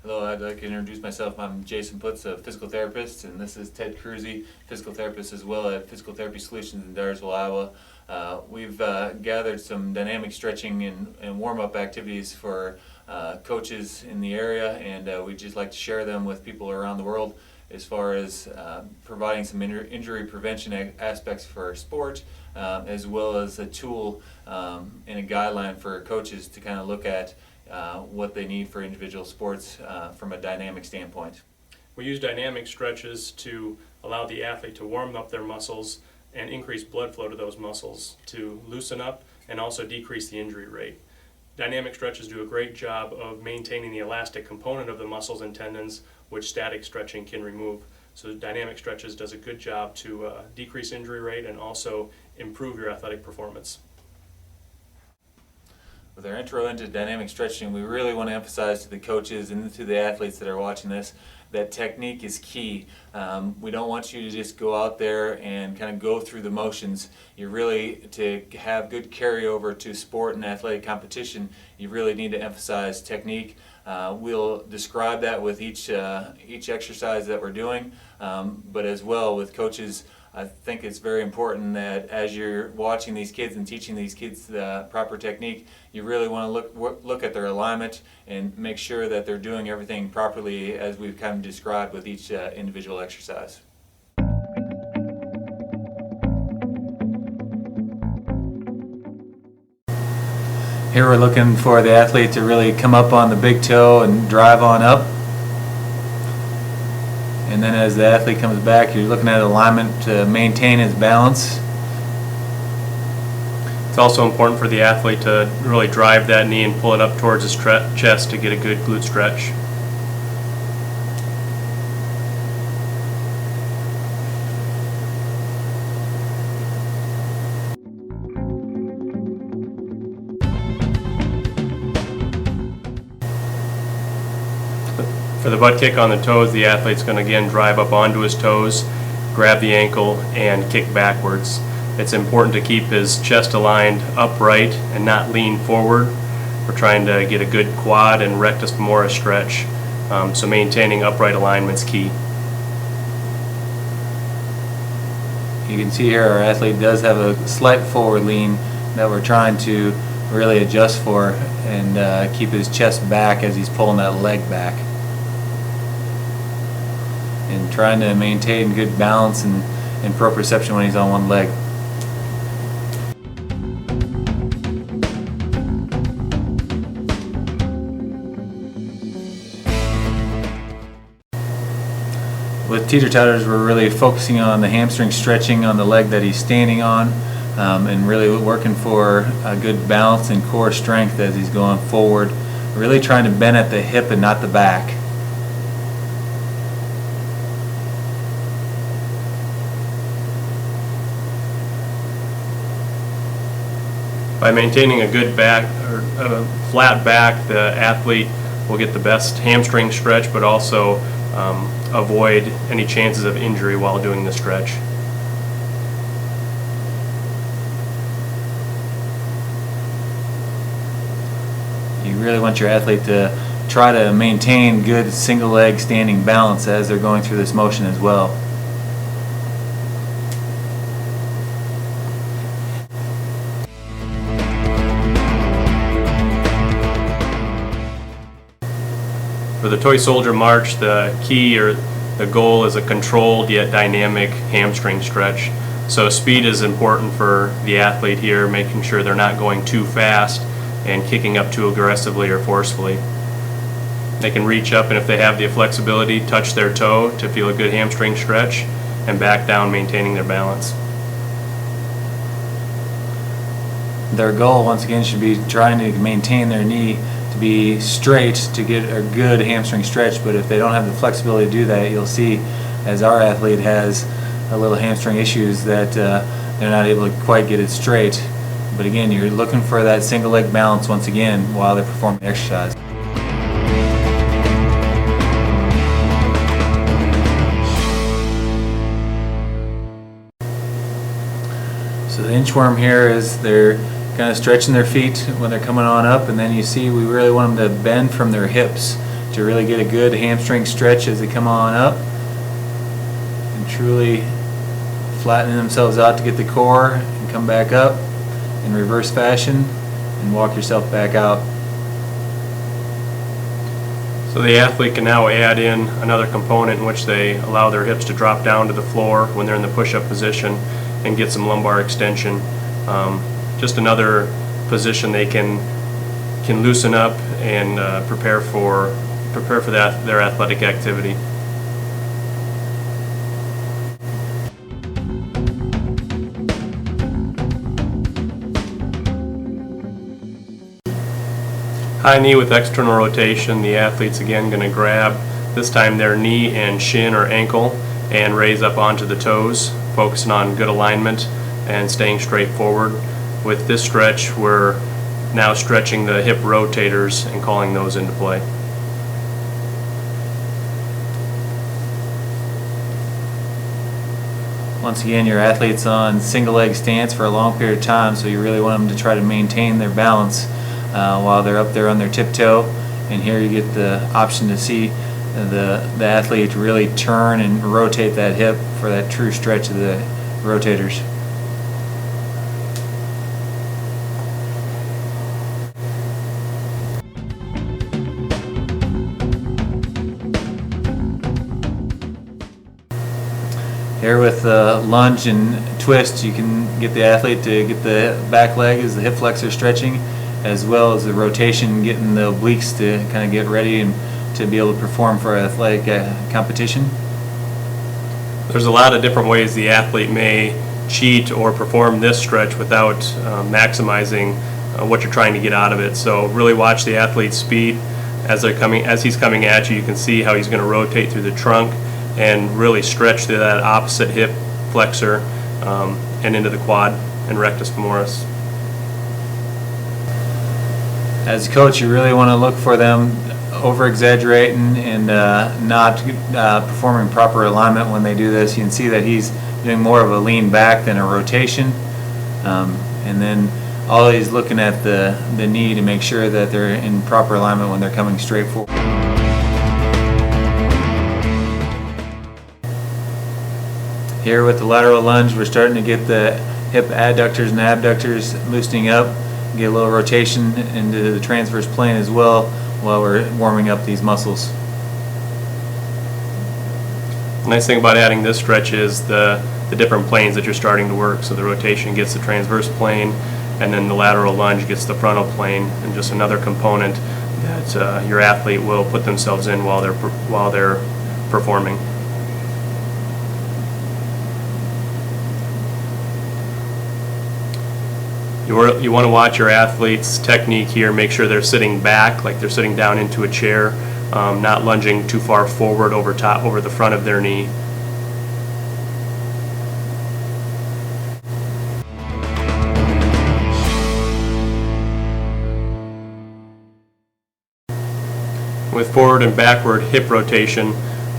Hello, I'd like to introduce myself. I'm Jason Putz, a physical therapist, and this is Ted Cruzy, physical therapist as well at Physical Therapy Solutions in Dyersville, Iowa. We've gathered some dynamic stretching and warm-up activities for coaches in the area, and we'd just like to share them with people around the world as far as providing some injury prevention aspects for sport, as well as a tool and a guideline for coaches to kind of look at what they need for individual sports from a dynamic standpoint. We use dynamic stretches to allow the athlete to warm up their muscles and increase blood flow to those muscles to loosen up and also decrease the injury rate. Dynamic stretches do a great job of maintaining the elastic component of the muscles and tendons, which static stretching can remove. So dynamic stretches does a good job to decrease injury rate and also improve your athletic performance. With our intro into dynamic stretching, we really want to emphasize to the coaches and to the athletes that are watching this that technique is key. We don't want you to just go out there and kind of go through the motions. You really, to have good carryover to sport and athletic competition, you really need to emphasize technique. We'll describe that with each exercise that we're doing, but as well with coaches, I think it's very important that as you're watching these kids and teaching these kids the proper technique, you really want to look at their alignment and make sure that they're doing everything properly as we've kind of described with each individual exercise. Here we're looking for the athlete to really come up on the big toe and drive on up. And then as the athlete comes back, you're looking at alignment to maintain his balance. It's also important for the athlete to really drive that knee and pull it up towards his chest to get a good glute stretch. For the butt kick on the toes, the athlete's going to again drive up onto his toes, grab the ankle, and kick backwards. It's important to keep his chest aligned upright and not lean forward. We're trying to get a good quad and rectus femoris stretch, so maintaining upright alignment is key. You can see here our athlete does have a slight forward lean that we're trying to really adjust for and keep his chest back as he's pulling that leg back. And trying to maintain good balance and proprioception when he's on one leg. With teeter-totters, we're really focusing on the hamstring stretching on the leg that he's standing on, and really working for a good balance and core strength as he's going forward. Really trying to bend at the hip and not the back. By maintaining a good back or a flat back, the athlete will get the best hamstring stretch, but also avoid any chances of injury while doing the stretch. You really want your athlete to try to maintain good single leg standing balance as they're going through this motion as well. For the toy soldier march, the key or the goal is a controlled yet dynamic hamstring stretch. So speed is important for the athlete here, making sure they're not going too fast and kicking up too aggressively or forcefully. They can reach up, and if they have the flexibility, touch their toe to feel a good hamstring stretch and back down, maintaining their balance. Their goal, once again, should be trying to maintain their knee to be straight to get a good hamstring stretch, but if they don't have the flexibility to do that, you'll see as our athlete has a little hamstring issues that they're not able to quite get it straight. But again, you're looking for that single leg balance once again while they're performing the exercise. So the inchworm here is they're kind of stretching their feet when they're coming on up, and then you see we really want them to bend from their hips to really get a good hamstring stretch as they come on up and truly flattening themselves out to get the core and come back up in reverse fashion and walk yourself back out. So the athlete can now add in another component in which they allow their hips to drop down to the floor when they're in the push-up position and get some lumbar extension. Just another position they can loosen up and prepare for their athletic activity. High knee with external rotation, the athlete's again going to grab, this time their knee and shin or ankle, and raise up onto the toes, focusing on good alignment and staying straight forward. With this stretch, we're now stretching the hip rotators and calling those into play. Once again, your athlete's on single leg stance for a long period of time, so you really want them to try to maintain their balance while they're up there on their tiptoe. And here you get the option to see the athlete really turn and rotate that hip for that true stretch of the rotators. Here with the lunge and twist, you can get the athlete to get the back leg as the hip flexor stretching, as well as the rotation, getting the obliques to kind of get ready and to be able to perform for athletic competition. There's a lot of different ways the athlete may cheat or perform this stretch without maximizing what you're trying to get out of it. So really watch the athlete's speed as he's coming at you. You can see how he's going to rotate through the trunk and really stretch through that opposite hip flexor and into the quad and rectus femoris. As a coach, you really want to look for them over-exaggerating and not performing proper alignment when they do this. You can see that he's doing more of a lean back than a rotation, and then always looking at the knee to make sure that they're in proper alignment when they're coming straight forward. Here with the lateral lunge, we're starting to get the hip adductors and abductors loosening up, get a little rotation into the transverse plane as well while we're warming up these muscles. The nice thing about adding this stretch is the different planes that you're starting to work. So the rotation gets the transverse plane, and then the lateral lunge gets the frontal plane, and just another component that your athlete will put themselves in while they're performing. You want to watch your athlete's technique here. Make sure they're sitting back, like they're sitting down into a chair, not lunging too far forward over the front of their knee. With forward and backward hip rotation,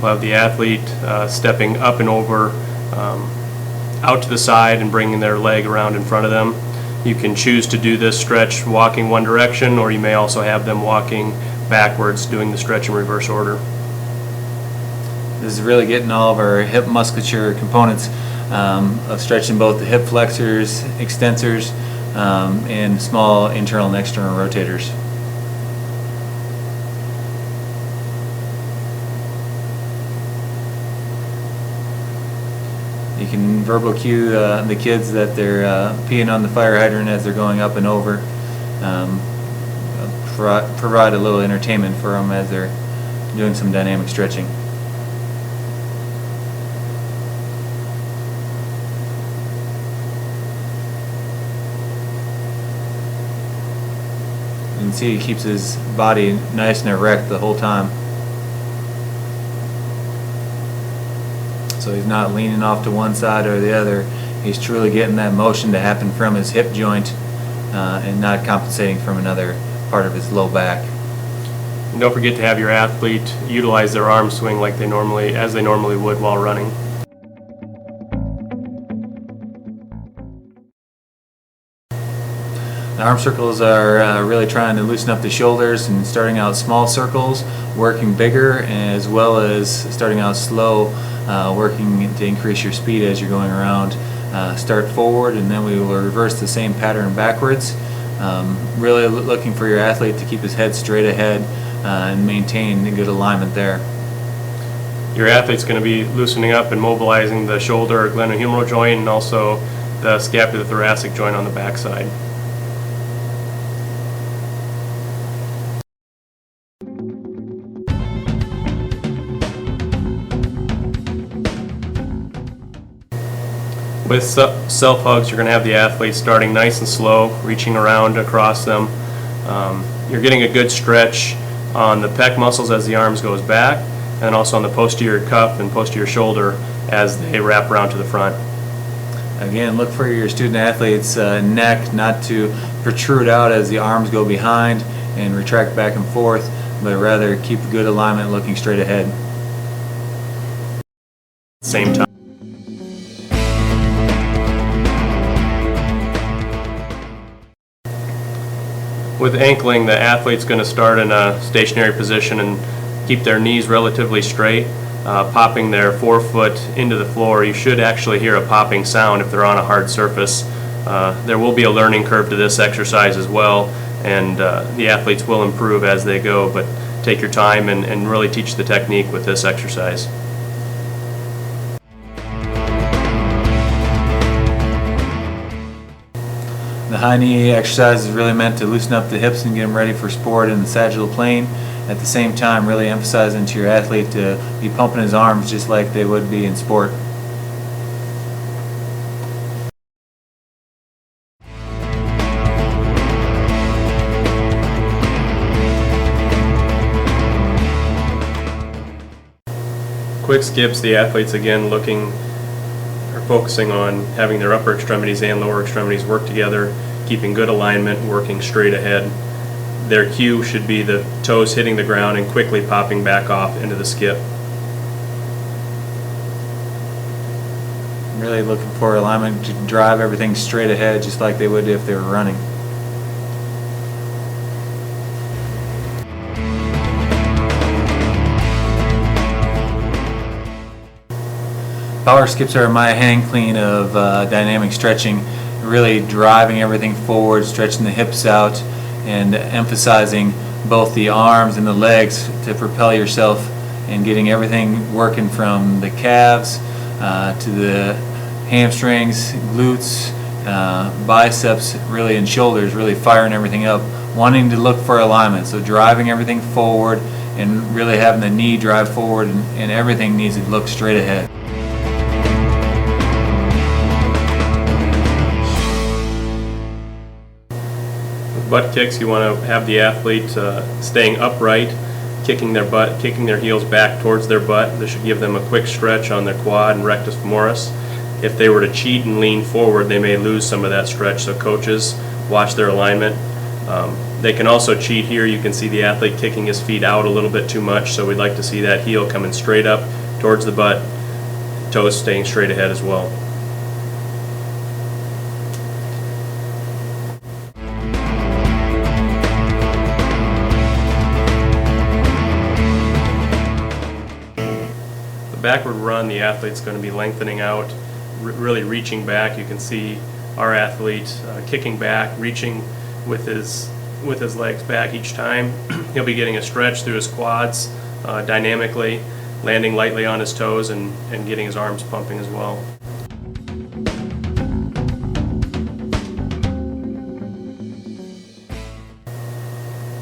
we'll have the athlete stepping up and over, out to the side and bringing their leg around in front of them. You can choose to do this stretch walking one direction, or you may also have them walking backwards, doing the stretch in reverse order. This is really getting all of our hip musculature components of stretching both the hip flexors, extensors, and small internal and external rotators. You can verbal cue the kids that they're peeing on the fire hydrant as they're going up and over. Provide a little entertainment for them as they're doing some dynamic stretching. You can see he keeps his body nice and erect the whole time. So he's not leaning off to one side or the other. He's truly getting that motion to happen from his hip joint and not compensating from another part of his low back. And don't forget to have your athlete utilize their arm swing like as they normally would while running. The arm circles are really trying to loosen up the shoulders and starting out small circles, working bigger, as well as starting out slow, working to increase your speed as you're going around. Start forward, and then we will reverse the same pattern backwards. Really looking for your athlete to keep his head straight ahead and maintain a good alignment there. Your athlete's going to be loosening up and mobilizing the shoulder glenohumeral joint and also the scapulothoracic joint on the backside. With self-hugs, you're going to have the athlete starting nice and slow, reaching around across them. You're getting a good stretch on the pec muscles as the arms goes back, and also on the posterior cuff and posterior shoulder as they wrap around to the front. Again, look for your student athlete's neck not to protrude out as the arms go behind and retract back and forth, but rather keep good alignment looking straight ahead. Same time. With ankling, the athlete's going to start in a stationary position and keep their knees relatively straight, popping their forefoot into the floor. You should actually hear a popping sound if they're on a hard surface. There will be a learning curve to this exercise as well, and the athletes will improve as they go, but take your time and really teach the technique with this exercise. The high knee exercise is really meant to loosen up the hips and get them ready for sport in the sagittal plane. At the same time, really emphasizing to your athlete to be pumping his arms just like they would be in sport. Quick skips, the athletes again focusing on having their upper extremities and lower extremities work together, keeping good alignment, working straight ahead. Their cue should be the toes hitting the ground and quickly popping back off into the skip. Really looking for alignment to drive everything straight ahead just like they would if they were running. Power skips are my hand clean of dynamic stretching, really driving everything forward, stretching the hips out, and emphasizing both the arms and the legs to propel yourself and getting everything working from the calves to the hamstrings, glutes, biceps, really, and shoulders, really firing everything up, wanting to look for alignment. So driving everything forward and really having the knee drive forward, and everything needs to look straight ahead. Butt kicks, you want to have the athlete staying upright, kicking their butt, kicking their heels back towards their butt. This should give them a quick stretch on their quad and rectus femoris. If they were to cheat and lean forward, they may lose some of that stretch, so coaches watch their alignment. They can also cheat here. You can see the athlete kicking his feet out a little bit too much, so we'd like to see that heel coming straight up towards the butt, toes staying straight ahead as well. Backward run, the athlete's going to be lengthening out, really reaching back. You can see our athlete kicking back, reaching with his legs back each time. He'll be getting a stretch through his quads dynamically, landing lightly on his toes and getting his arms pumping as well.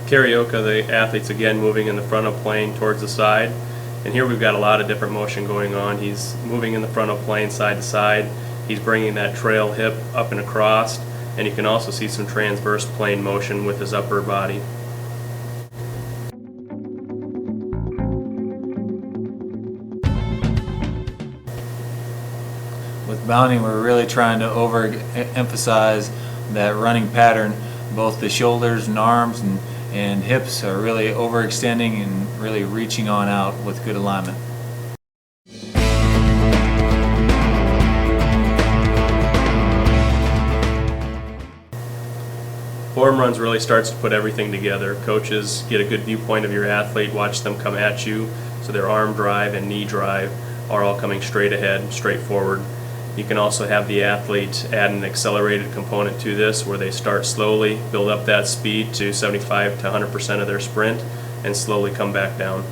Karaoke, the athlete's again moving in the frontal plane towards the side. And here we've got a lot of different motion going on. He's moving in the frontal plane side to side. He's bringing that trail hip up and across, and you can also see some transverse plane motion with his upper body. With bounding, we're really trying to overemphasize that running pattern. Both the shoulders and arms and hips are really overextending and really reaching on out with good alignment. Form runs really starts to put everything together. Coaches get a good viewpoint of your athlete, watch them come at you, so their arm drive and knee drive are all coming straight ahead, straight forward. You can also have the athlete add an accelerated component to this where they start slowly, build up that speed to 75 to 100% of their sprint, and slowly come back down.